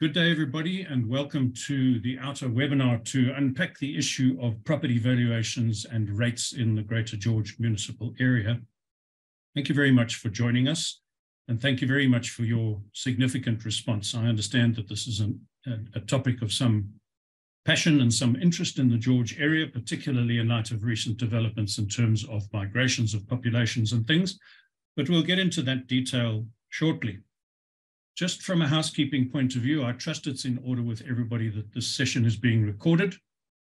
Good day, everybody, and welcome to the OUTA webinar to unpack the issue of property valuations and rates in the Greater George municipal area. Thank you very much for joining us, and thank you very much for your significant response. I understand that this is a topic of some passion and some interest in the George area, particularly in light of recent developments in terms of migrations of populations and things, but we'll get into that detail shortly. Just from a housekeeping point of view, I trust it's in order with everybody that this session is being recorded.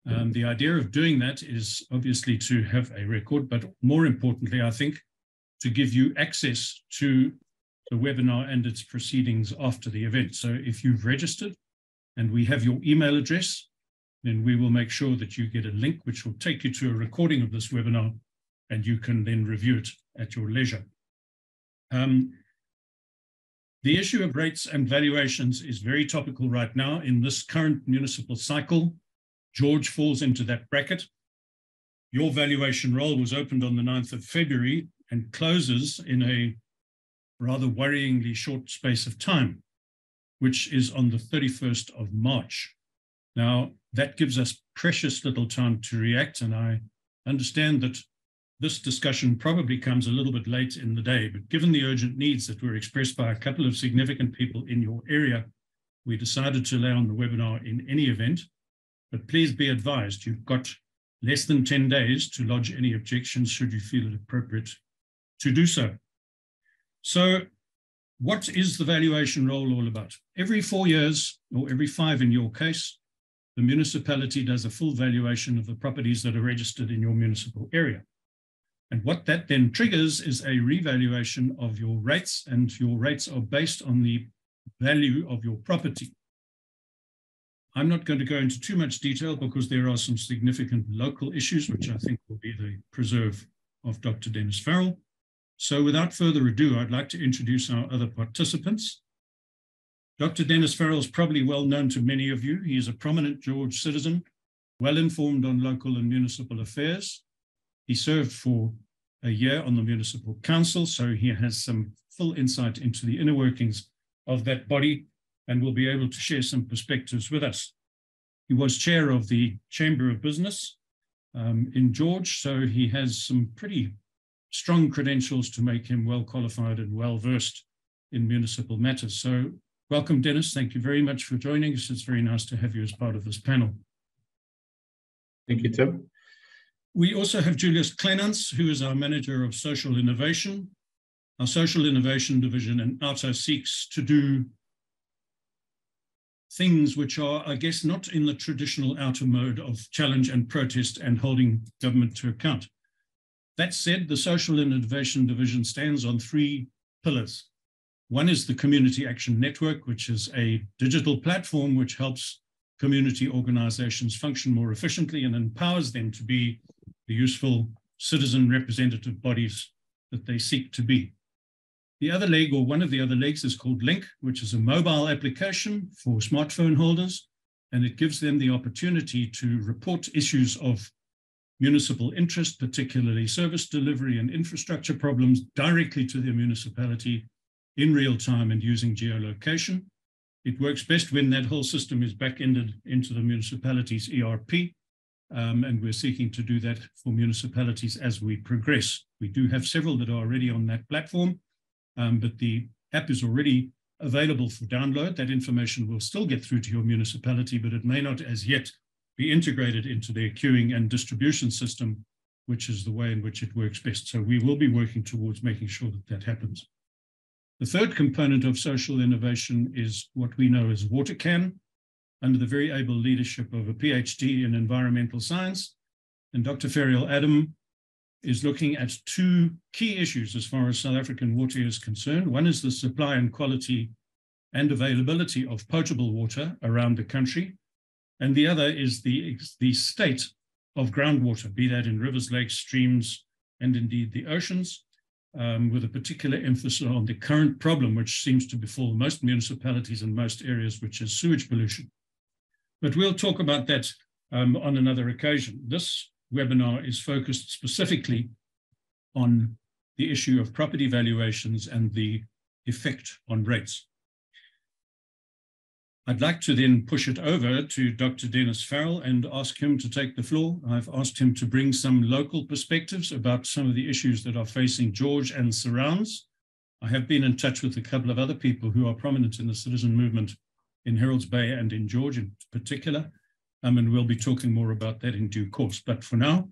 The idea of doing that is obviously to have a record, but more importantly, I think, to give you access to the webinar and its proceedings after the event. So if you've registered and we have your email address, then we will make sure that you get a link which will take you to a recording of this webinar, and you can then review it at your leisure. The issue of rates and valuations is very topical right now in this current municipal cycle. George falls into that bracket. Your valuation roll was opened on the 9th of February and closes in a rather worryingly short space of time, which is on the 31st of March. Now, that gives us precious little time to react, and I understand that this discussion probably comes a little bit late in the day, but given the urgent needs that were expressed by a couple of significant people in your area, we decided to lay on the webinar in any event. But please be advised, you've got less than 10 days to lodge any objections should you feel it appropriate to do so. So what is the valuation roll all about? Every 4 years, or every 5 in your case, the municipality does a full valuation of the properties that are registered in your municipal area. And what that then triggers is a revaluation of your rates, and your rates are based on the value of your property. I'm not going to go into too much detail because there are some significant local issues, which I think will be the preserve of Dr. Dennis Farrell. So without further ado, I'd like to introduce our other participants. Dr. Dennis Farrell is probably well known to many of you. He is a prominent George citizen, well informed on local and municipal affairs. He served for a year on the municipal council, so he has some full insight into the inner workings of that body and will be able to share some perspectives with us. He was chair of the Chamber of Business in George, so he has some pretty strong credentials to make him well qualified and well versed in municipal matters. So welcome, Dennis. Thank you very much for joining us. It's very nice to have you as part of this panel. Thank you, Tim. We also have Julius Kleinans, who is our Manager of Social Innovation. Our Social Innovation Division in OUTA seeks to do things which are, I guess, not in the traditional OUTA mode of challenge and protest and holding government to account. That said, the Social Innovation Division stands on 3 pillars. One is the Community Action Network, which is a digital platform which helps community organizations function more efficiently and empowers them to be the useful citizen representative bodies that they seek to be. The other leg, or one of the other legs, is called Link, which is a mobile application for smartphone holders, and it gives them the opportunity to report issues of municipal interest, particularly service delivery and infrastructure problems, directly to their municipality in real time and using geolocation. It works best when that whole system is back-ended into the municipality's ERP, and we're seeking to do that for municipalities as we progress. We do have several that are already on that platform, but the app is already available for download. That information will still get through to your municipality, but it may not as yet be integrated into their queuing and distribution system, which is the way in which it works best. So we will be working towards making sure that that happens. The third component of social innovation is what we know as WaterCan, under the very able leadership of a PhD in environmental science. And Dr. Ferial Adam is looking at 2 key issues as far as South African water is concerned. One is the supply and quality and availability of potable water around the country. And the other is the state of groundwater, be that in rivers, lakes, streams, and indeed the oceans, with a particular emphasis on the current problem, which seems to befall most municipalities in most areas, which is sewage pollution. But we'll talk about that on another occasion. This webinar is focused specifically on the issue of property valuations and the effect on rates. I'd like to then push it over to Dr. Dennis Farrell and ask him to take the floor. I've asked him to bring some local perspectives about some of the issues that are facing George and surrounds. I have been in touch with a couple of other people who are prominent in the citizen movement in Herald's Bay and in George in particular, and we'll be talking more about that in due course. But for now,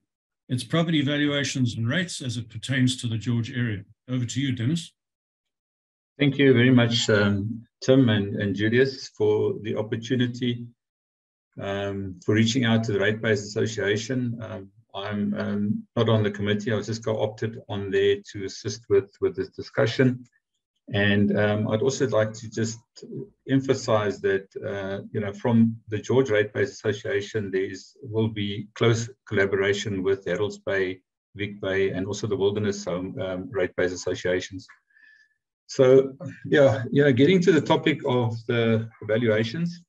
it's property valuations and rates as it pertains to the George area. Over to you, Dennis. Thank you very much, Tim and Julius, for the opportunity for reaching out to the Ratepayers Association. I'm not on the committee. I was just co-opted on there to assist with this discussion. And I'd also like to just emphasize that, from the George Ratepayers Association, there will be close collaboration with Herald's Bay, Vic Bay, and also the Wilderness Home Ratepayers Associations. So, getting to the topic of the valuations.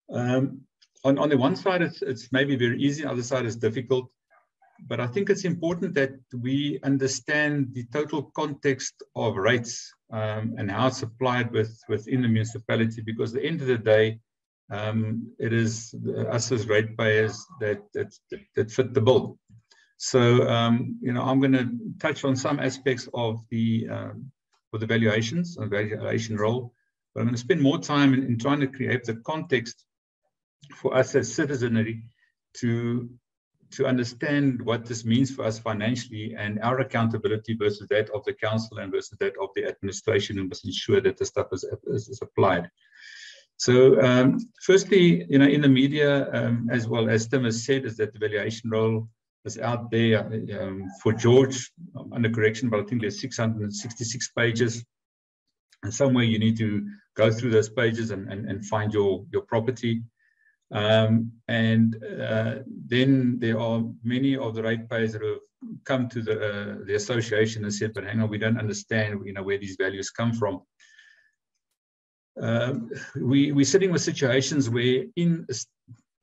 On the one side, it's maybe very easy. On the other side, it's difficult. But I think it's important that we understand the total context of rates and how it's applied within the municipality, because at the end of the day, it is us as ratepayers that fit the bill. So, I'm going to touch on some aspects of the valuations and valuation role, but I'm going to spend more time in trying to create the context for us as citizenry to understand what this means for us financially and our accountability versus that of the council and versus that of the administration, and must ensure that the stuff is applied. So, firstly, in the media, as well as Tim has said, is that the valuation role is out there for George, under correction, but I think there's 666 pages. And somewhere you need to go through those pages and find your property. Then there are many of the ratepayers that have come to the association and said, but hang on, we don't understand where these values come from. We're sitting with situations where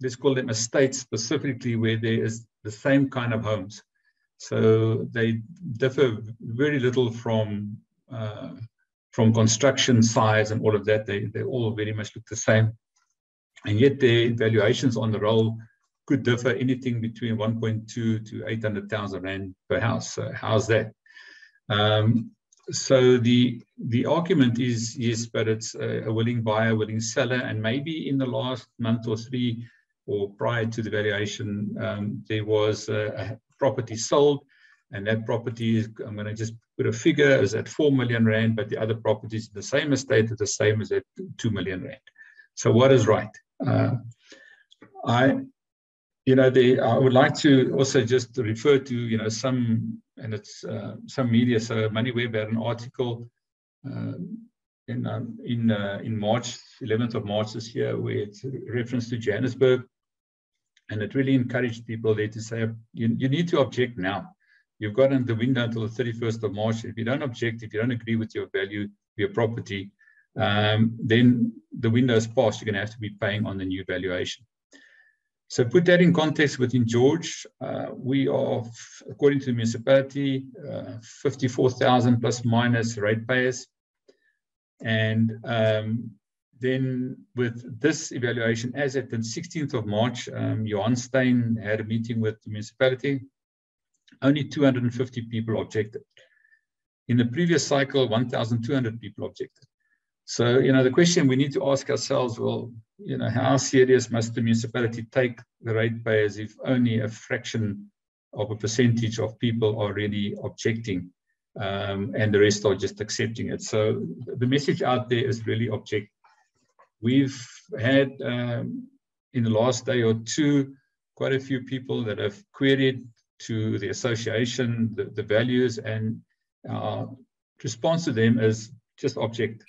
let's call them estates specifically, where there is the same kind of homes. So they differ very little from construction size and all of that. They all very much look the same. And yet the valuations on the roll could differ anything between 1.2 to 800,000 Rand per house. So how's that? So the argument is, yes, but it's a willing buyer, willing seller, and maybe in the last month or three, or prior to the valuation, there was a property sold, and that property is, I'm going to just put a figure, is at 4 million Rand, but the other properties in the same estate are the same as at 2 million Rand. So what is right? I would like to also just refer to, some media. So MoneyWeb had an article in March, 11th of March this year, where it's reference to Johannesburg. And it really encouraged people there to say, you need to object now. You've got the window until the 31st of March. If you don't object, if you don't agree with your value of your property, then the window is passed. You're going to have to be paying on the new valuation. So put that in context within George, we are, according to the municipality, 54,000 plus minus ratepayers. And then with this evaluation, as at the 16th of March, Johan Stein had a meeting with the municipality. Only 250 people objected. In the previous cycle, 1,200 people objected. So, the question we need to ask ourselves, well, how serious must the municipality take the ratepayers if only a fraction of a percentage of people are really objecting and the rest are just accepting it? So the message out there is really object. We've had, in the last day or two, quite a few people that have queried to the association the values, and response to them is just object.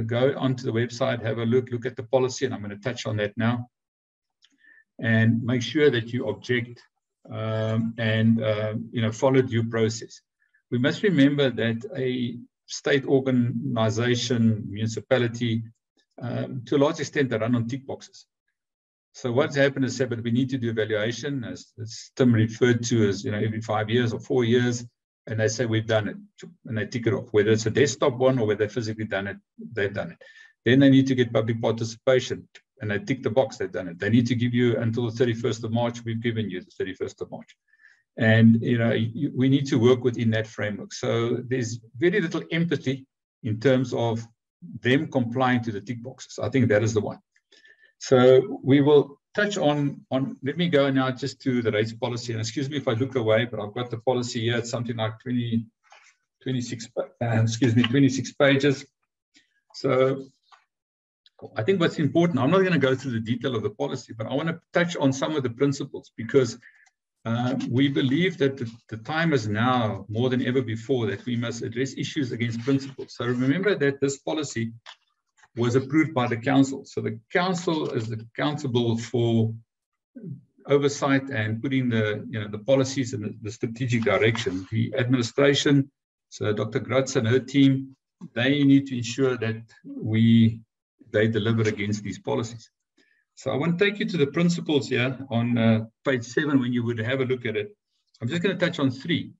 Go onto the website, have a look at the policy, and I'm going to touch on that now, and make sure that you object and follow due process. We must remember that a state organization, municipality, to a large extent, they run on tick boxes. So what's happened is that we need to do evaluation, as Tim referred to as every 5 years or 4 years, and they say we've done it, and they tick it off. Whether it's a desktop one or whether they've physically done it, they've done it. Then they need to get public participation, and they tick the box, they've done it. They need to give you until the 31st of March. We've given you the 31st of March. And we need to work within that framework. So there's very little empathy in terms of them complying to the tick boxes. I think that is the one. So we will touch on let me go now just to the rates policy. And excuse me if I look away, but I've got the policy here. It's something like 26 pages. So I think what's important, I'm not going to go through the detail of the policy, but I want to touch on some of the principles, because we believe that the time is now more than ever before that we must address issues against principles. So remember that this policy was approved by the council. So the council is accountable for oversight and putting the policies and the strategic direction. The administration, so Dr. Gratz and her team, they need to ensure that they deliver against these policies. So I want to take you to the principles here on page 7 when you would have a look at it. I'm just going to touch on 3.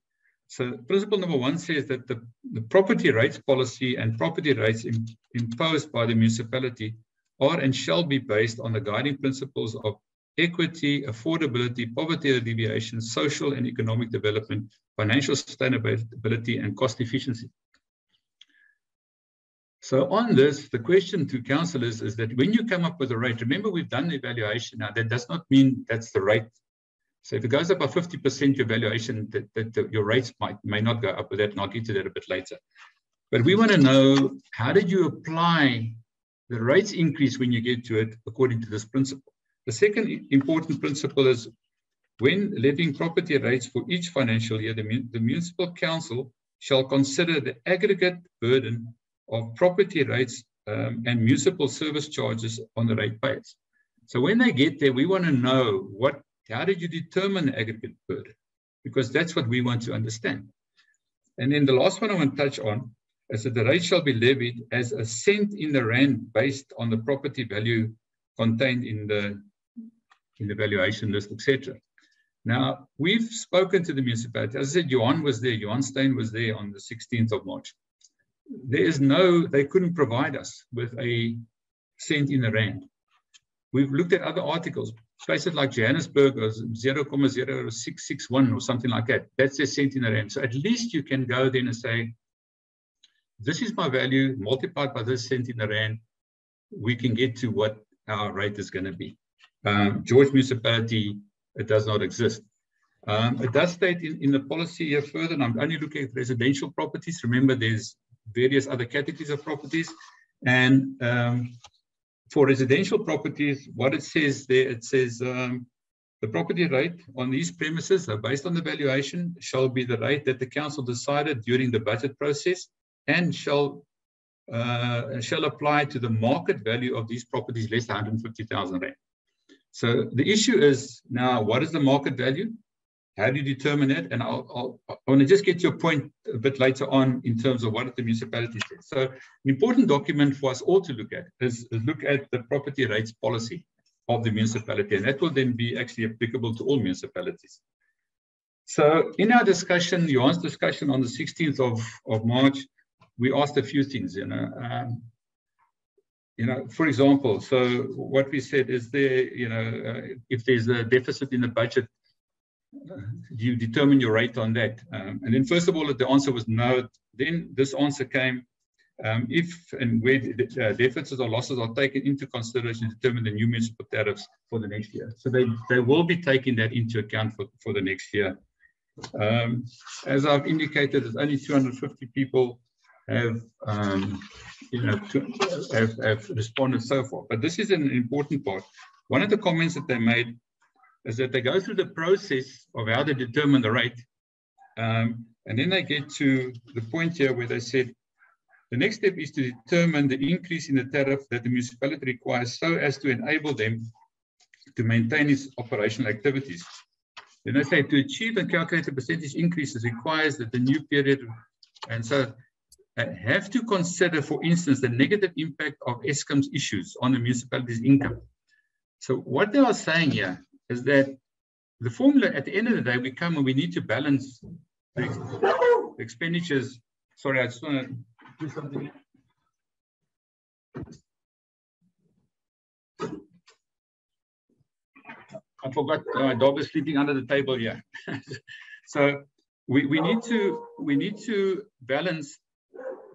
So principle number 1 says that the property rates policy and property rates imposed by the municipality are and shall be based on the guiding principles of equity, affordability, poverty alleviation, social and economic development, financial sustainability, and cost efficiency. So on this, the question to council is that when you come up with a rate, remember we've done the evaluation now, that does not mean that's the rate. So if it goes up by 50%, your valuation, your rates may not go up with that, and I'll get to that a bit later. But we want to know, how did you apply the rates increase when you get to it according to this principle? The second important principle is when levying property rates for each financial year, the municipal council shall consider the aggregate burden of property rates and municipal service charges on the ratepayers. So when they get there, we want to know how did you determine the aggregate burden? Because that's what we want to understand. And then the last one I want to touch on is that the rate shall be levied as a cent in the rand based on the property value contained in the valuation list, etc. Now, we've spoken to the municipality. As I said, Johan was there. Johan Stein was there on the 16th of March. They couldn't provide us with a cent in the rand. We've looked at other articles. Places like Johannesburg was 0.0661 or something like that. That's a cent in the rand. So at least you can go then and say, this is my value multiplied by this cent in the rand. We can get to what our rate is going to be. George Municipality, it does not exist. It does state in the policy here further, and I'm only looking at residential properties. Remember, there's various other categories of properties. And for residential properties, what it says there, it says the property rate on these premises, based on the valuation, shall be the rate that the council decided during the budget process and shall apply to the market value of these properties less than 150,000 rand. So the issue is now, what is the market value? How do you determine it? And I want to just get to your point a bit later on in terms of what the municipality says. So an important document for us all to look at is look at the property rates policy of the municipality. And that will then be actually applicable to all municipalities. So in our discussion, Johan's discussion on the 16th of March, we asked a few things, for example, so what we said is there, if there's a deficit in the budget, do you determine your rate on that? And then first of all, the answer was no. Then this answer came, if and where deficits or losses are taken into consideration to determine the new municipal tariffs for the next year. So they will be taking that into account for the next year. As I've indicated, there's only 250 people have responded so far. But this is an important part. One of the comments that they made is that they go through the process of how they determine the rate. And then they get to the point here where they said, the next step is to determine the increase in the tariff that the municipality requires so as to enable them to maintain its operational activities. Then they say to achieve and calculate the percentage increases requires that the new period, and so have to consider, for instance, the negative impact of Eskom's issues on the municipality's income. So what they are saying here is that the formula, at the end of the day, we come and we need to balance the expenditures. Sorry, I just want to do something. I forgot my dog is sleeping under the table here. So we need to balance.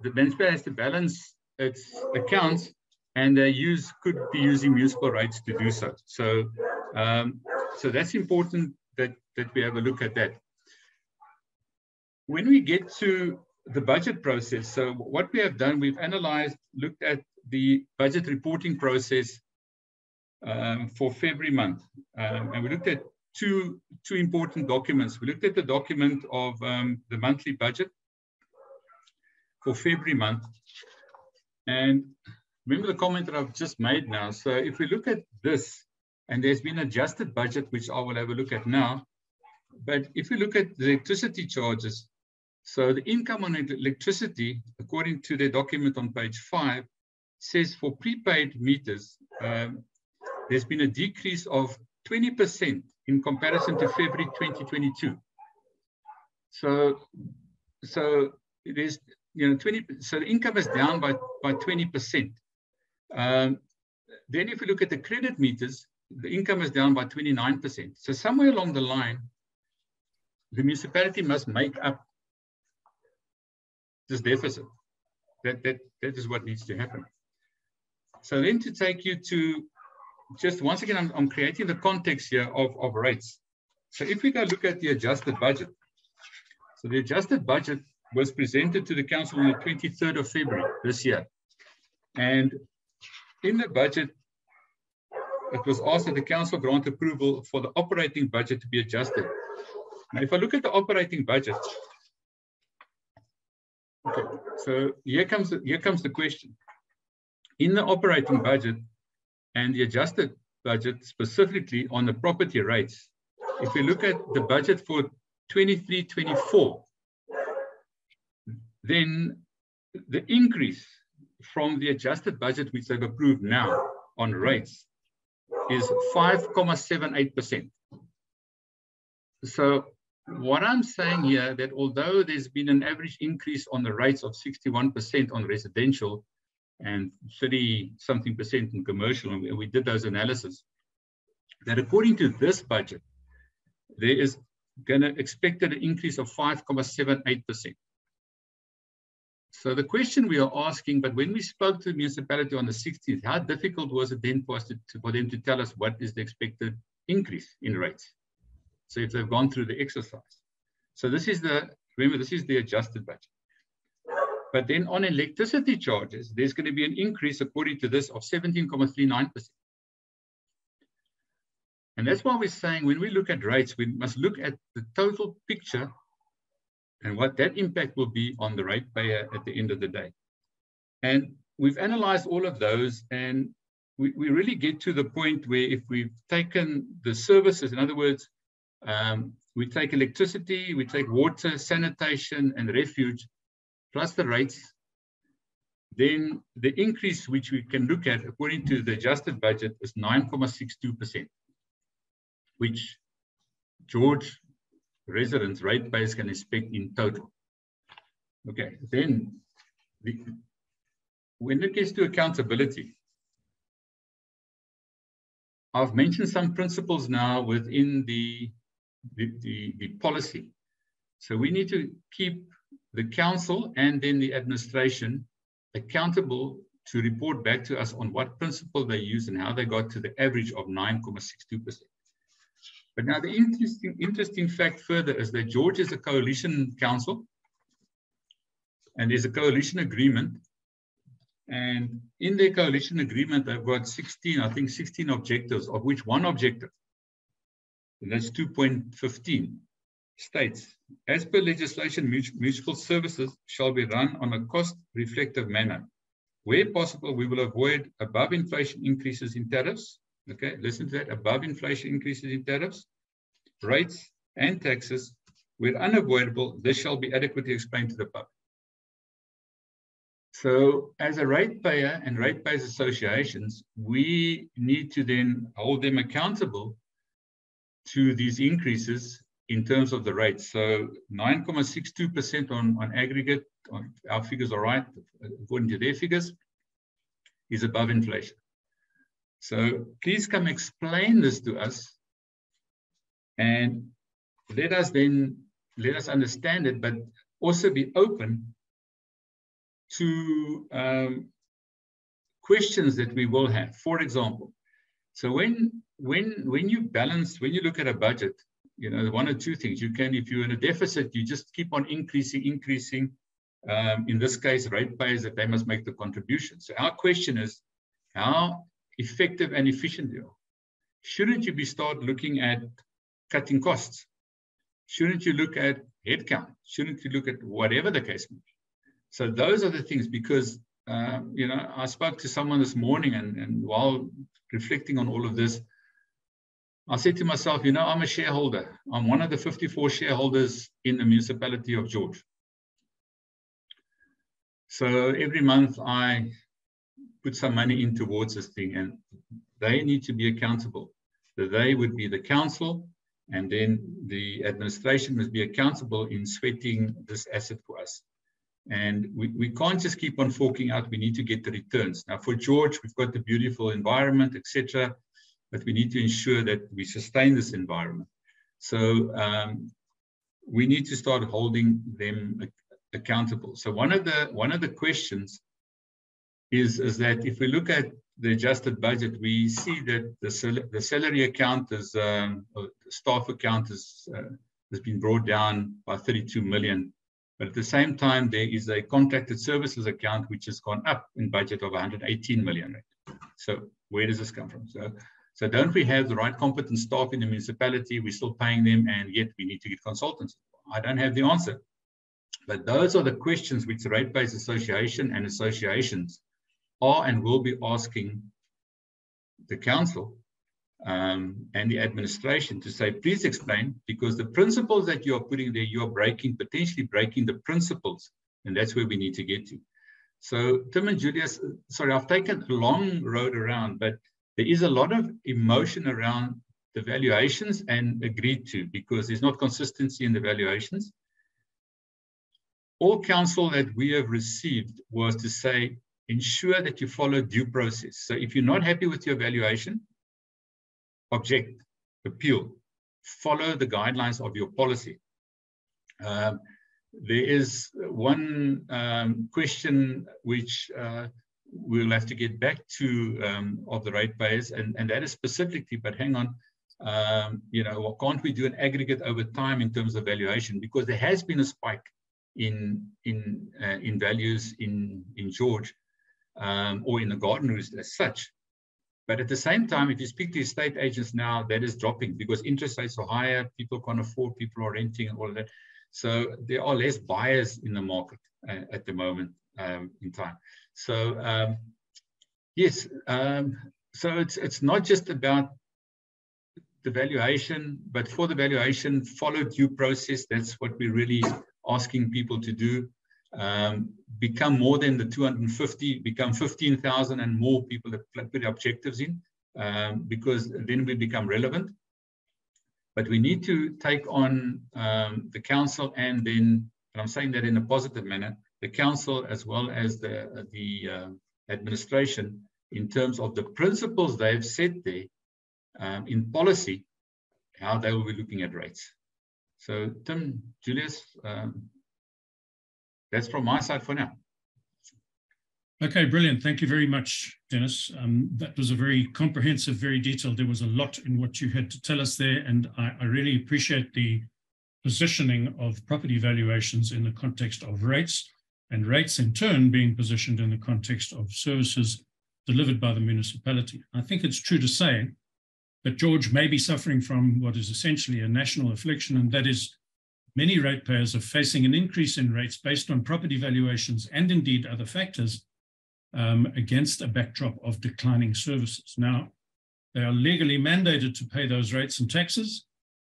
The municipality has to balance its accounts, and they could be using municipal rates to do so. So so that's important that we have a look at that. When we get to the budget process, so what we have done, we've analyzed, looked at the budget reporting process for February month, and we looked at two important documents. We looked at the document of the monthly budget for February month, and remember the comment that I've just made now. So if we look at this, and there's been adjusted budget, which I will have a look at now, but if we look at the electricity charges, so the income on electricity, according to the document on page 5, says for prepaid meters, there's been a decrease of 20% in comparison to February 2022. So there's 20. So the income is down by 20%. Then if we look at the credit meters, the income is down by 29%. So somewhere along the line, the municipality must make up this deficit. That is what needs to happen. So then to take you to, just once again, I'm creating the context here of rates. So if we go look at the adjusted budget, so the adjusted budget was presented to the council on the 23rd of February this year. And in the budget, it was asked that the council grant approval for the operating budget to be adjusted. Now, if I look at the operating budget, okay, so here comes the question. In the operating budget and the adjusted budget, specifically on the property rates, if we look at the budget for 23-24, then the increase from the adjusted budget, which they've approved now on rates, is 5.78%. So what I'm saying here, that although there's been an average increase on the rates of 61% on residential and 30-something% in commercial, and we did those analysis, that according to this budget, there is expected an increase of 5.78%. So the question we are asking, but when we spoke to the municipality on the 16th, how difficult was it then for us for them to tell us what is the expected increase in rates? So if they've gone through the exercise. So this is remember, this is the adjusted budget. But then on electricity charges, there's going to be an increase according to this of 17.39%. And that's why we're saying when we look at rates, we must look at the total picture and what that impact will be on the ratepayer at the end of the day. And we've analyzed all of those, and we really get to the point where if we've taken the services, in other words, we take electricity, we take water, sanitation, and refuge, plus the rates, then the increase which we can look at according to the adjusted budget is 9.62%, which George residents, ratepayers can expect in total. Okay, then when it gets to accountability, I've mentioned some principles now within the policy. So we need to keep the council and then the administration accountable to report back to us on what principle they use and how they got to the average of 9.62%. But now the interesting fact further is that George is a coalition council, and there's a coalition agreement. And in their coalition agreement, they've got 16 objectives, of which one objective, and that's 2.15, states, as per legislation, municipal services shall be run on a cost-reflective manner. Where possible, we will avoid above inflation increases in tariffs. Okay, listen to that, above inflation increases in tariffs, rates, and taxes. Where unavoidable, this shall be adequately explained to the public. So as a ratepayer and ratepayers associations, we need to then hold them accountable to these increases in terms of the rates. So 9.62% on aggregate, our figures are right, according to their figures, is above inflation. So please come explain this to us And let us understand it, but also be open to questions that we will have. For example, so when you look at a budget, you know, one or two things. You can, if you're in a deficit, you just keep on increasing. In this case, ratepayers, that they must make the contribution. So our question is, how effective and efficient you are. Shouldn't you start looking at cutting costs? Shouldn't you look at headcount? Shouldn't you look at whatever the case may be? So those are the things, because you know, I spoke to someone this morning, and while reflecting on all of this, I said to myself, you know, I'm a shareholder. I'm one of the 54 shareholders in the municipality of George. So every month I put some money in towards this thing, and they need to be accountable. So they would be the council, and then the administration must be accountable in sweating this asset for us. And we can't just keep on forking out. We need to get the returns. Now for George, we've got the beautiful environment, etc., but we need to ensure that we sustain this environment. So we need to start holding them accountable. So one of the questions is that if we look at the adjusted budget, we see that the salary account is the staff account has been brought down by 32 million. But at the same time, there is a contracted services account which has gone up in budget of 118 million. Right? So where does this come from? So don't we have the right competent staff in the municipality? We're still paying them, and yet we need to get consultants. I don't have the answer. But those are the questions which the Ratepayers Association and associations are and will be asking the council and the administration to say, please explain, because the principles that you are putting there, you are potentially breaking the principles, and that's where we need to get to. So Tim and Julius, sorry, I've taken a long road around, but there is a lot of emotion around the valuations and agreed to, because there's not consistency in the valuations. All counsel that we have received was to say, ensure that you follow due process. So if you're not happy with your valuation, object, appeal, follow the guidelines of your policy. There is one question which we'll have to get back to of the ratepayers, and that is specifically, but hang on, you know, can't we do an aggregate over time in terms of valuation? Because there has been a spike in values in George or in the Garden Roost as such. But at the same time, if you speak to estate agents now, that is dropping because interest rates are higher, people can't afford, people are renting and all of that. So there are less buyers in the market at the moment in time. So yes, so it's not just about the valuation, but for the valuation, follow due process. That's what we're really asking people to do. Become more than the 250, become 15,000 and more people that put objectives in, because then we become relevant. But we need to take on the council, and then, and I'm saying that in a positive manner, the council as well as the administration, in terms of the principles they've set there in policy, how they will be looking at rates. So Tim, Julius, that's from my side for now. Okay, brilliant. Thank you very much, Dennis. That was a very comprehensive, very detailed. There was a lot in what you had to tell us there, and I really appreciate the positioning of property valuations in the context of rates, and rates in turn being positioned in the context of services delivered by the municipality. I think it's true to say that George may be suffering from what is essentially a national affliction, and that is many ratepayers are facing an increase in rates based on property valuations and indeed other factors against a backdrop of declining services. Now, they are legally mandated to pay those rates and taxes.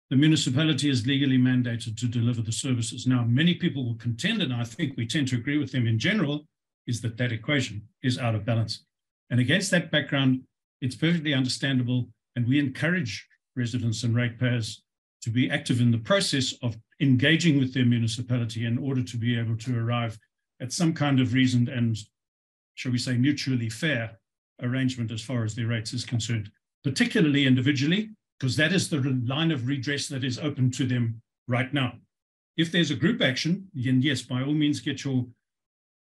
The municipality is legally mandated to deliver the services. Now, many people will contend, and I think we tend to agree with them in general, is that that equation is out of balance. And against that background, it's perfectly understandable, and we encourage residents and ratepayers to be active in the process of engaging with their municipality in order to be able to arrive at some kind of reasoned and, shall we say, mutually fair arrangement as far as their rates is concerned, particularly individually, because that is the line of redress that is open to them right now. If there's a group action, then yes, by all means, get your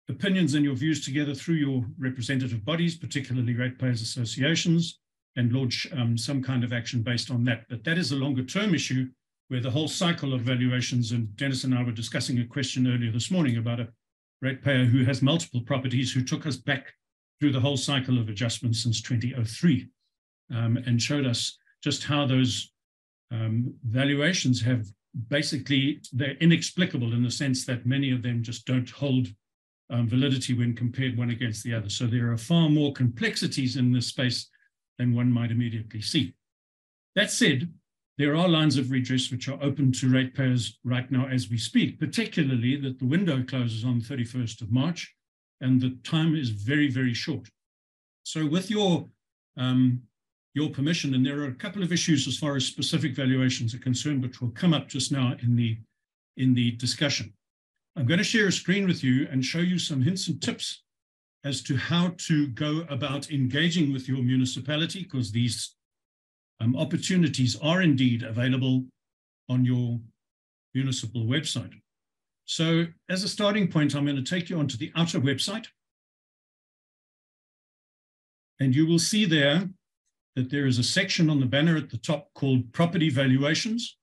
opinions and your views together through your representative bodies, particularly ratepayers associations, and lodge some kind of action based on that. But that is a longer term issue where the whole cycle of valuations, and Dennis and I were discussing a question earlier this morning about a ratepayer who has multiple properties who took us back through the whole cycle of adjustments since 2003 and showed us just how those valuations have basically, they're inexplicable in the sense that many of them just don't hold validity when compared one against the other. So there are far more complexities in this space than one might immediately see. That said, there are lines of redress which are open to ratepayers right now as we speak, particularly that the window closes on the 31st of March and the time is very, very short. So with your permission, and there are a couple of issues as far as specific valuations are concerned, which will come up just now in the discussion. I'm going to share a screen with you and show you some hints and tips as to how to go about engaging with your municipality, because these opportunities are indeed available on your municipal website. So as a starting point, I'm going to take you onto the OUTA website. And you will see there that there is a section on the banner at the top called Property Valuations.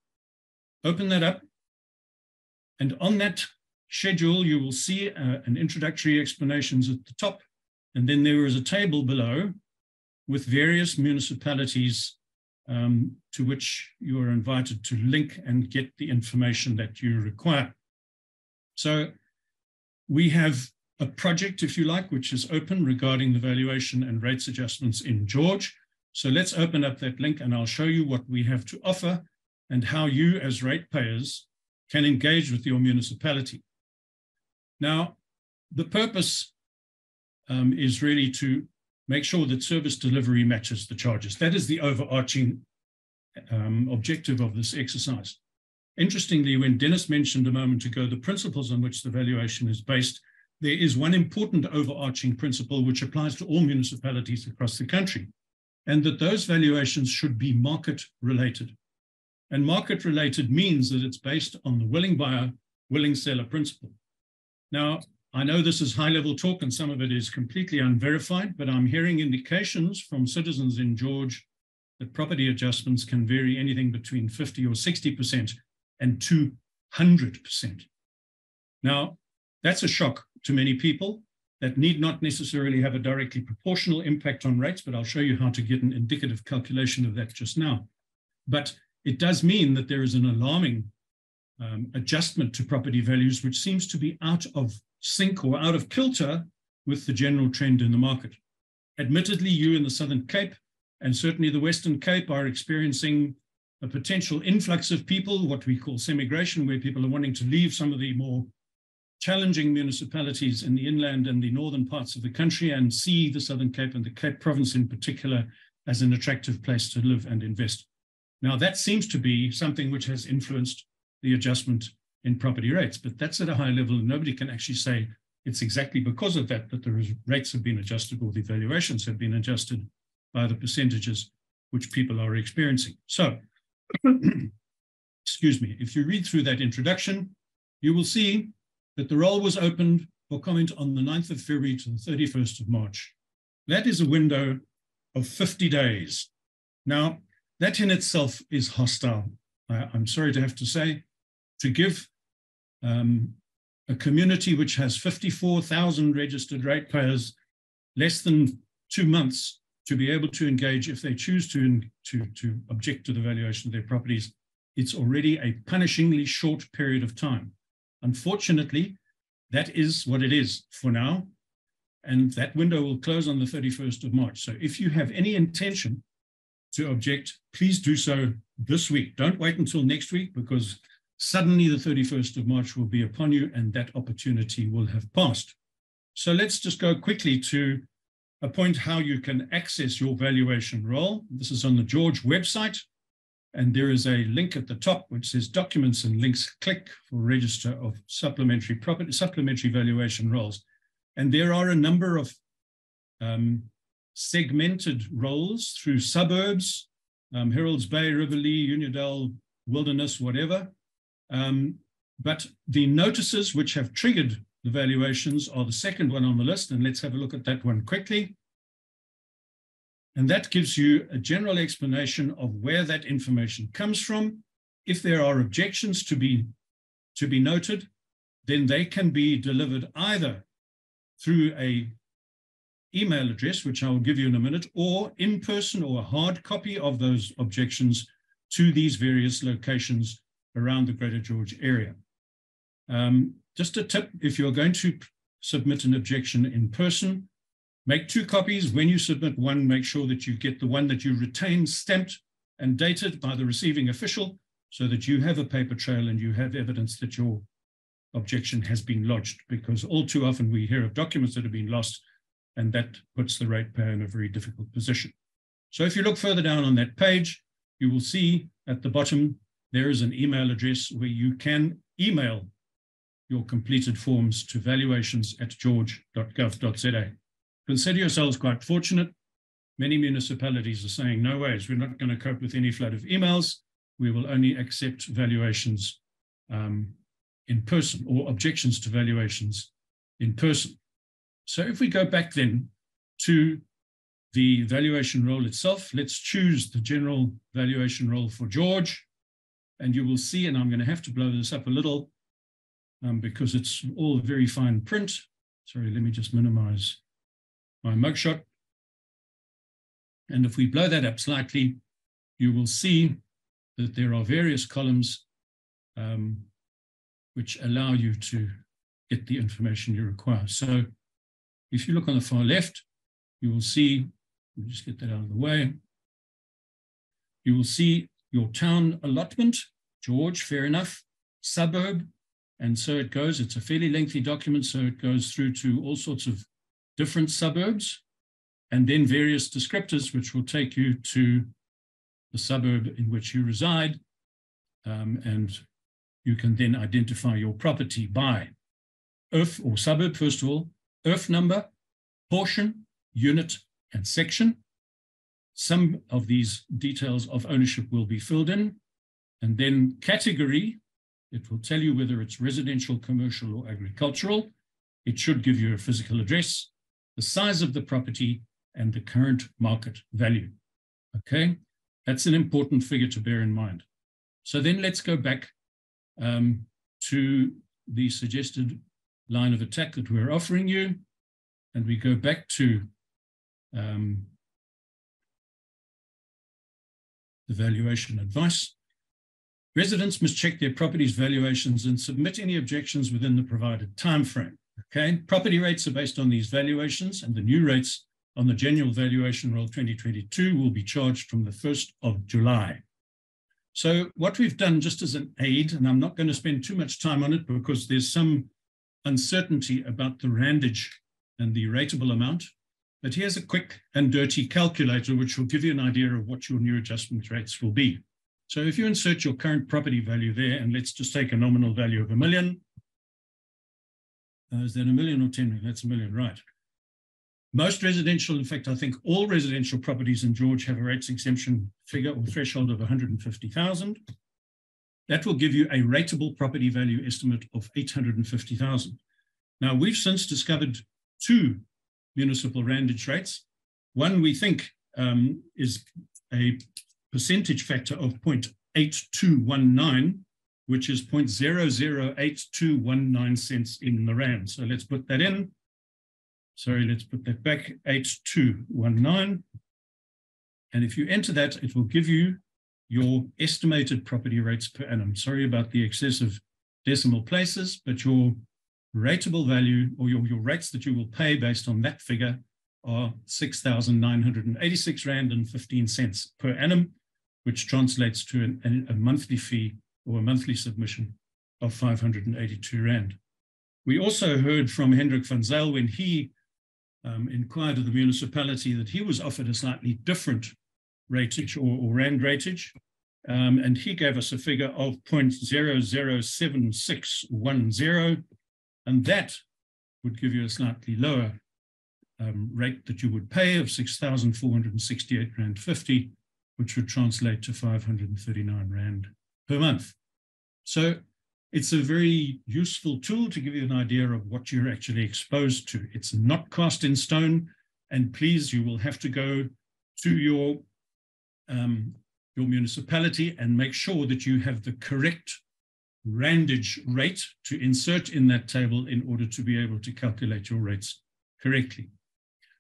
Open that up. And on that schedule, you will see an introductory explanations at the top. And then there is a table below with various municipalities to which you are invited to link and get the information that you require. So we have a project, if you like, which is open regarding the valuation and rates adjustments in George. So let's open up that link and I'll show you what we have to offer and how you as ratepayers can engage with your municipality. Now, the purpose is really to make sure that service delivery matches the charges. That is the overarching objective of this exercise. Interestingly, when Dennis mentioned a moment ago the principles on which the valuation is based, there is one important overarching principle which applies to all municipalities across the country, and that those valuations should be market related. And market related means that it's based on the willing buyer, willing seller principle. Now, I know this is high level talk and some of it is completely unverified, but I'm hearing indications from citizens in George that property adjustments can vary anything between 50 or 60% and 200%. Now, that's a shock to many people. That need not necessarily have a directly proportional impact on rates, but I'll show you how to get an indicative calculation of that just now. But it does mean that there is an alarming adjustment to property values, which seems to be out of sync or out of kilter with the general trend in the market. Admittedly, you in the Southern Cape and certainly the Western Cape are experiencing a potential influx of people, what we call semigration, where people are wanting to leave some of the more challenging municipalities in the inland and the northern parts of the country and see the Southern Cape and the Cape Province in particular as an attractive place to live and invest. Now, that seems to be something which has influenced the adjustment in property rates, but that's at a high level and nobody can actually say it's exactly because of that that the rates have been adjusted or the valuations have been adjusted by the percentages which people are experiencing. So, excuse me, if you read through that introduction, you will see that the roll was opened for comment on the 9th of February to the 31st of March. That is a window of 50 days. Now, that in itself is hostile. I'm sorry to have to say, to give a community which has 54,000 registered ratepayers less than 2 months to be able to engage if they choose to object to the valuation of their properties, it's already a punishingly short period of time. Unfortunately, that is what it is for now, and that window will close on the 31st of March. So if you have any intention to object, please do so this week. Don't wait until next week, because suddenly the 31st of March will be upon you and that opportunity will have passed. So let's just go quickly to a point how you can access your valuation roll. This is on the George website. And there is a link at the top which says Documents and Links. Click for Register of Supplementary Valuation Rolls. And there are a number of segmented rolls through suburbs Herald's Bay, Riverlea, Unadale, Wilderness, whatever. But the notices which have triggered the valuations are the second one on the list, and let's have a look at that one quickly. And that gives you a general explanation of where that information comes from. If there are objections to be noted, then they can be delivered either through a email address, which I will give you in a minute, or in person, or a hard copy of those objections to these various locations around the Greater George area. Just a tip, if you're going to submit an objection in person, make 2 copies. When you submit one, make sure that you get the one that you retain stamped and dated by the receiving official, so that you have a paper trail and you have evidence that your objection has been lodged, because all too often we hear of documents that have been lost, and that puts the ratepayer in a very difficult position. So if you look further down on that page, you will see at the bottom, there is an email address where you can email your completed forms to valuations@george.gov.za. Consider yourselves quite fortunate. Many municipalities are saying, no ways, we're not going to cope with any flood of emails. We will only accept valuations in person, or objections to valuations in person. So if we go back then to the valuation roll itself, let's choose the general valuation roll for George. And you will see, and I'm going to have to blow this up a little because it's all very fine print. Sorry, let me just minimize my mugshot. And if we blow that up slightly, you will see that there are various columns which allow you to get the information you require. So if you look on the far left, you will see, let me just get that out of the way. You will see your town allotment, George, fair enough, suburb, and so it goes. It's a fairly lengthy document, so it goes through to all sorts of different suburbs, and then various descriptors which will take you to the suburb in which you reside, and you can then identify your property by earth or suburb, first of all, earth number, portion, unit, and section. Some of these details of ownership will be filled in, and then category. It will tell you whether it's residential, commercial, or agricultural. It should give you a physical address, the size of the property, and the current market value. Okay, that's an important figure to bear in mind. So then let's go back to the suggested line of attack that we're offering you, and we go back to the valuation advice. Residents must check their property's valuations and submit any objections within the provided timeframe. Okay, property rates are based on these valuations, and the new rates on the General Valuation Roll 2022 will be charged from the 1st of July. So what we've done, just as an aid, and I'm not going to spend too much time on it because there's some uncertainty about the randage and the rateable amount, but here's a quick and dirty calculator which will give you an idea of what your new adjustment rates will be. So if you insert your current property value there, and let's just take a nominal value of $1 million. Is that $1 million or 10 million? That's $1 million, right. Most residential, in fact, I think all residential properties in George have a rates exemption figure or threshold of 150,000. That will give you a rateable property value estimate of 850,000. Now, we've since discovered 2 municipal randage rates. One we think is a percentage factor of 0.8219, which is 0.008219 cents in the rand. So let's put that in. Sorry, let's put that back, 8219. And if you enter that, it will give you your estimated property rates per annum. Sorry about the excessive decimal places, but your rateable value, or your rates that you will pay based on that figure, are 6,986 Rand and 15 cents per annum, which translates to a monthly fee or a monthly submission of 582 Rand. We also heard from Hendrik van Zyl when he inquired of the municipality that he was offered a slightly different ratage or Rand ratage, and he gave us a figure of 0.007610, and that would give you a slightly lower rate that you would pay of 6,468 Rand 50, which would translate to 539 Rand per month. So it's a very useful tool to give you an idea of what you're actually exposed to. It's not cast in stone, and please, you will have to go to your municipality and make sure that you have the correct randage rate to insert in that table in order to be able to calculate your rates correctly.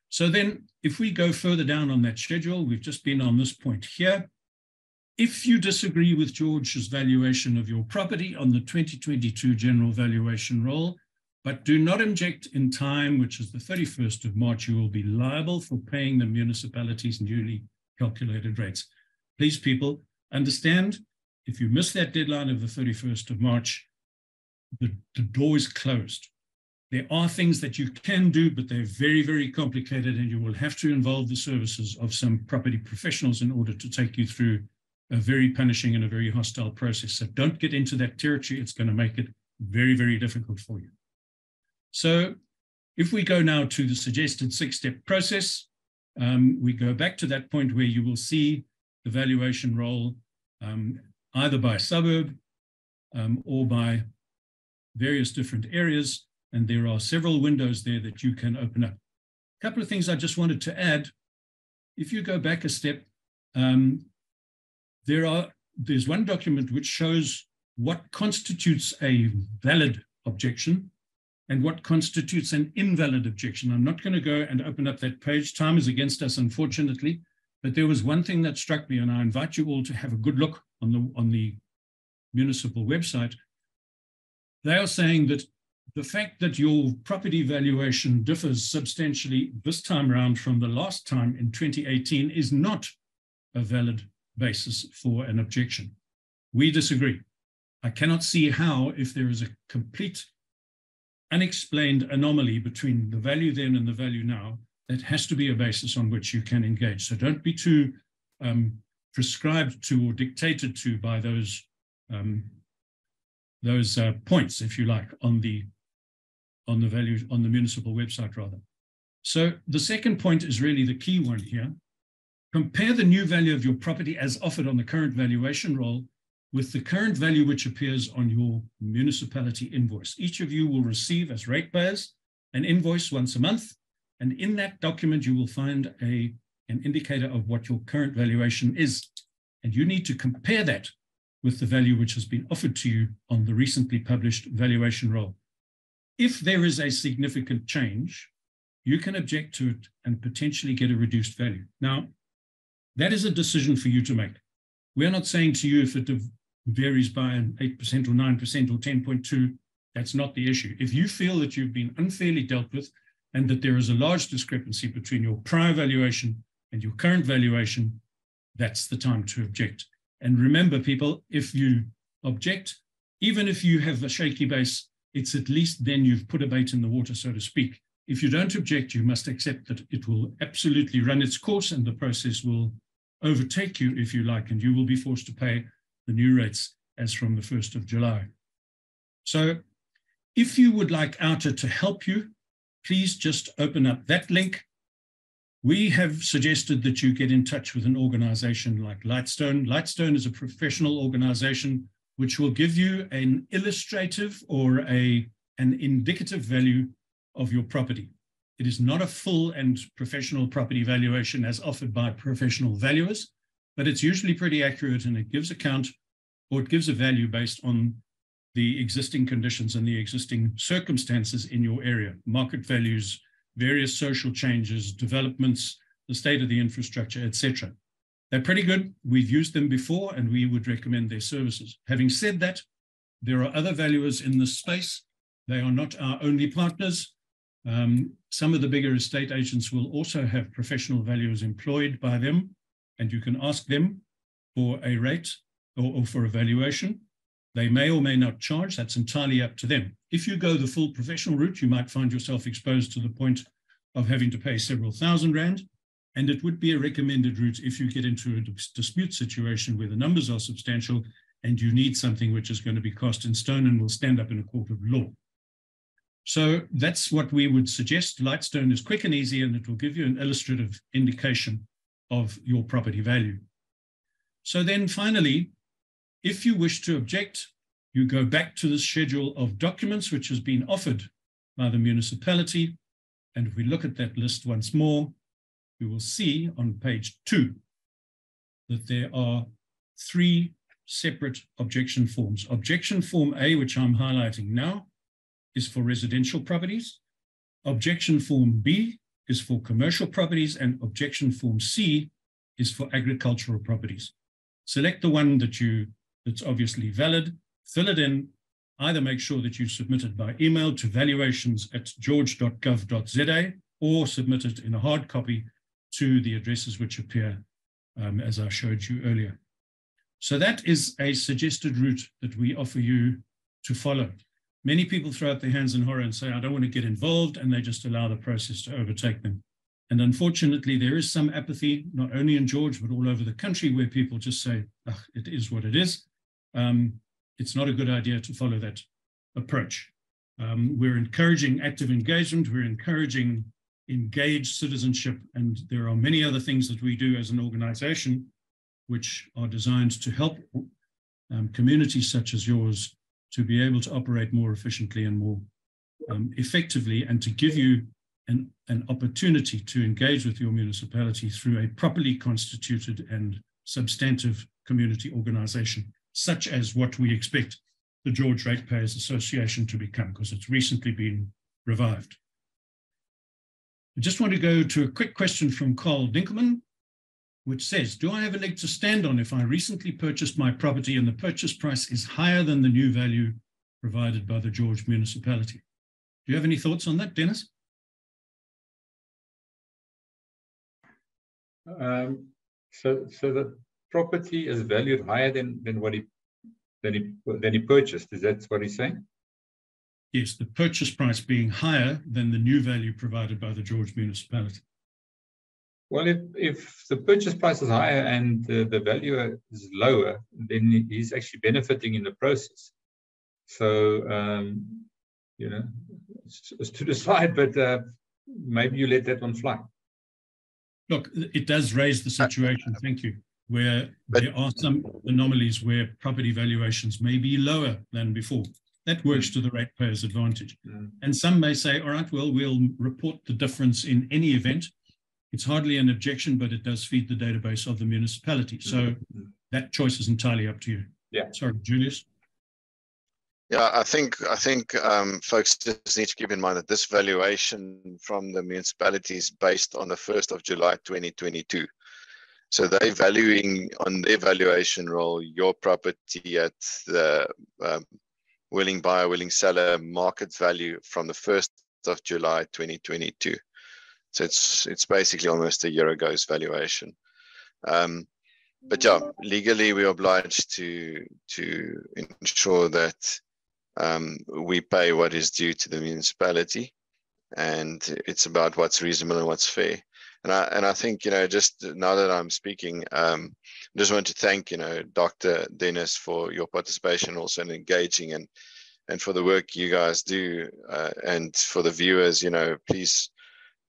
So then if we go further down on that schedule, we've just been on this point here. If you disagree with George's valuation of your property on the 2022 general valuation roll, but do not object in time, which is the 31st of March, you will be liable for paying the municipality's newly calculated rates. Please, people, understand, if you miss that deadline of the 31st of March, the door is closed. There are things that you can do, but they're very, very complicated, and you will have to involve the services of some property professionals in order to take you through a very punishing and a very hostile process. So don't get into that territory. It's going to make it very, very difficult for you. So if we go now to the suggested 6-step process, we go back to that point where you will see the valuation roll either by suburb or by various different areas. And there are several windows there that you can open up. A couple of things I just wanted to add. If you go back a step, there's one document which shows what constitutes a valid objection and what constitutes an invalid objection. I'm not going to go and open up that page. Time is against us, unfortunately. But there was one thing that struck me, and I invite you all to have a good look on the municipal website. They are saying that the fact that your property valuation differs substantially this time around from the last time in 2018 is not a valid basis for an objection. We disagree. I cannot see how, if there is a complete unexplained anomaly between the value then and the value now, that has to be a basis on which you can engage. So don't be too prescribed to or dictated to by those points, if you like, on the value on the municipal website rather. So the second point is really the key one here. Compare the new value of your property as offered on the current valuation roll with the current value which appears on your municipality invoice. Each of you will receive, as ratepayers, an invoice once a month, and in that document you will find an indicator of what your current valuation is. And you need to compare that with the value which has been offered to you on the recently published valuation roll. If there is a significant change, you can object to it and potentially get a reduced value. Now, that is a decision for you to make. We're not saying to you if it varies by 8% or 9% or 10.2, that's not the issue. If you feel that you've been unfairly dealt with and that there is a large discrepancy between your prior valuation and your current valuation, that's the time to object. And remember, people, if you object, even if you have a shaky base, it's at least then you've put a bait in the water, so to speak. If you don't object, you must accept that it will absolutely run its course and the process will overtake you, if you like, and you will be forced to pay the new rates as from the 1st of July. So if you would like OUTA to help you, please just open up that link. We have suggested that you get in touch with an organization like Lightstone. Lightstone is a professional organization which will give you an illustrative or an indicative value of your property. It is not a full and professional property valuation as offered by professional valuers, but it's usually pretty accurate, and it gives account, or it gives a value based on the existing conditions and the existing circumstances in your area, market values, various social changes, developments, the state of the infrastructure, etc. They're pretty good. We've used them before, and we would recommend their services. Having said that, there are other valuers in this space. They are not our only partners. Some of the bigger estate agents will also have professional valuers employed by them, and you can ask them for a rate or for a valuation. They may or may not charge. That's entirely up to them. If you go the full professional route, you might find yourself exposed to the point of having to pay several thousand Rand, and it would be a recommended route if you get into a dispute situation where the numbers are substantial and you need something which is going to be cast in stone and will stand up in a court of law. So that's what we would suggest. Lightstone is quick and easy, and it will give you an illustrative indication of your property value. So then finally, if you wish to object, you go back to the schedule of documents which has been offered by the municipality. And if we look at that list once more, we will see on page 2 that there are 3 separate objection forms. Objection form A, which I'm highlighting now, is for residential properties. Objection form B is for commercial properties, and objection form C is for agricultural properties. Select the one that's obviously valid, fill it in, either make sure that you submit it by email to valuations@george.gov.za or submit it in a hard copy to the addresses which appear as I showed you earlier. So that is a suggested route that we offer you to follow. Many people throw up their hands in horror and say, I don't want to get involved, and they just allow the process to overtake them. And unfortunately, there is some apathy, not only in George, but all over the country, where people just say, it is what it is. It's not a good idea to follow that approach. We're encouraging active engagement. We're encouraging engaged citizenship. And there are many other things that we do as an organization which are designed to help communities such as yours to be able to operate more efficiently and more effectively, and to give you an opportunity to engage with your municipality through a properly constituted and substantive community organization, such as what we expect the George Ratepayers Association to become, because it's recently been revived. I just want to go to a quick question from Carl Dinkelman, which says, do I have a leg to stand on if I recently purchased my property and the purchase price is higher than the new value provided by the George municipality? Do you have any thoughts on that, Dennis? So the property is valued higher than what he purchased. Is that what he's saying? Yes, the purchase price being higher than the new value provided by the George municipality. Well, if the purchase price is higher and the value is lower, then he's actually benefiting in the process. So, it's to decide, but maybe you let that one fly. Look, it does raise the situation, thank you, where there are some anomalies where property valuations may be lower than before. That works to the ratepayer's advantage. And some may say, all right, well, we'll report the difference in any event. It's hardly an objection, but it does feed the database of the municipality. So that choice is entirely up to you. Yeah. Sorry, Julius. Yeah, I think folks just need to keep in mind that this valuation from the municipality is based on the 1st of July 2022. So they're valuing on their valuation roll your property at the willing buyer, willing seller market value from the 1st of July 2022. So it's basically almost a year ago's valuation. But yeah, legally we're obliged to ensure that we pay what is due to the municipality, and it's about what's reasonable and what's fair. And I think, just now that I'm speaking, I just want to thank, Dr. Dennis for your participation also in engaging and for the work you guys do, and for the viewers, please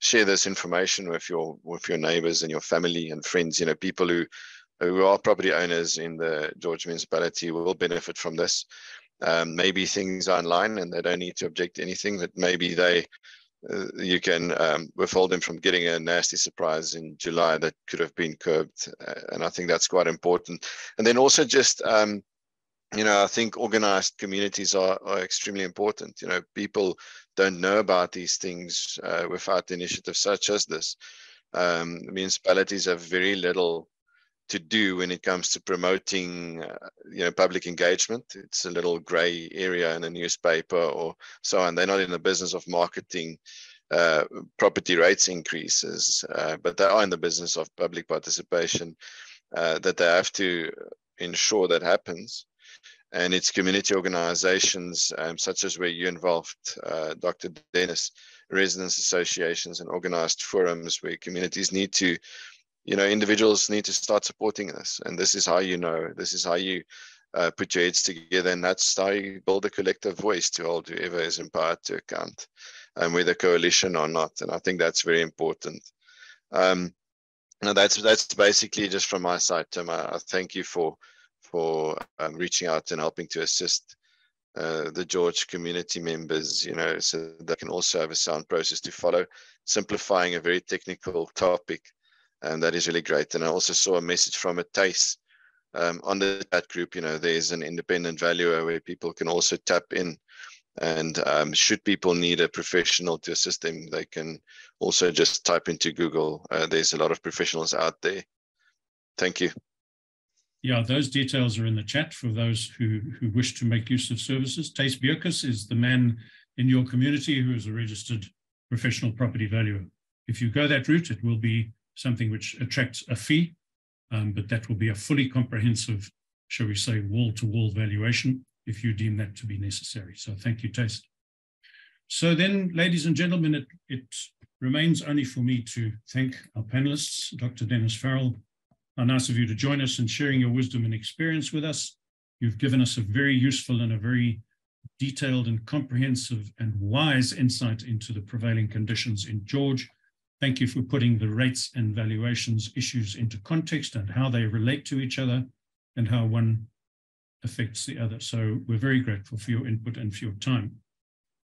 share this information with your neighbors and your family and friends. People who are property owners in the George municipality will benefit from this. Maybe things are in line and they don't need to object to anything, but maybe you can withhold them from getting a nasty surprise in July that could have been curbed. And I think that's quite important. And then also just, I think organized communities are extremely important. People don't know about these things without initiatives such as this. Municipalities have very little to do when it comes to promoting, public engagement. It's a little gray area in a newspaper or so on. They're not in the business of marketing property rates increases, but they are in the business of public participation, that they have to ensure that happens. And it's community organizations, such as where you're involved, Dr. Dennis, residents associations and organized forums where communities need to, individuals need to start supporting this. And this is how this is how you put your heads together. And that's how you build a collective voice to hold whoever is empowered to account, whether coalition or not. And I think that's very important. No, that's basically just from my side, Tim. I thank you for reaching out and helping to assist the George community members, you know, so they can also have a sound process to follow, simplifying a very technical topic, and that is really great. And I also saw a message from a TACE on the chat group. You know, there's an independent valuer where people can also tap in, and should people need a professional to assist them, they can also just type into Google. There's a lot of professionals out there. Thank you. Yeah, those details are in the chat for those who wish to make use of services. Thijs Bierkes is the man in your community who is a registered professional property valuer. If you go that route, it will be something which attracts a fee, but that will be a fully comprehensive, shall we say, wall-to-wall valuation if you deem that to be necessary. So thank you, Thijs. So then, ladies and gentlemen, it remains only for me to thank our panelists, Dr. Dennis Farrell. How nice of you to join us and sharing your wisdom and experience with us. You've given us a very useful and a very detailed and comprehensive and wise insight into the prevailing conditions in George. Thank you for putting the rates and valuations issues into context and how they relate to each other and how one affects the other. So we're very grateful for your input and for your time.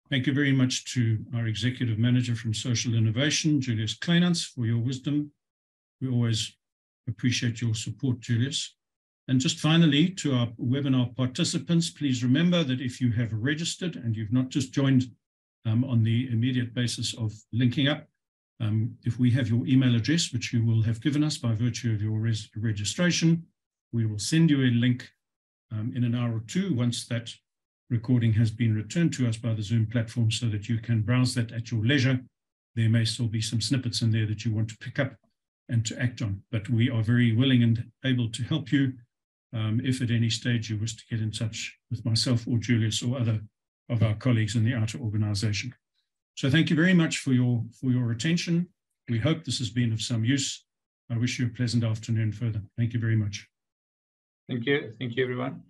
Thank you very much to our Executive Manager from Social Innovation, Julius Kleinans, for your wisdom. We always appreciate your support, Julius. And just finally, to our webinar participants, please remember that if you have registered and you've not just joined on the immediate basis of linking up, if we have your email address, which you will have given us by virtue of your registration, we will send you a link in an hour or two once that recording has been returned to us by the Zoom platform so that you can browse that at your leisure. There may still be some snippets in there that you want to pick up and to act on, but we are very willing and able to help you if at any stage you wish to get in touch with myself or Julius or other of our colleagues in the OUTA organization. So thank you very much for your attention. We hope this has been of some use. I wish you a pleasant afternoon further. Thank you very much. Thank you. Thank you, everyone.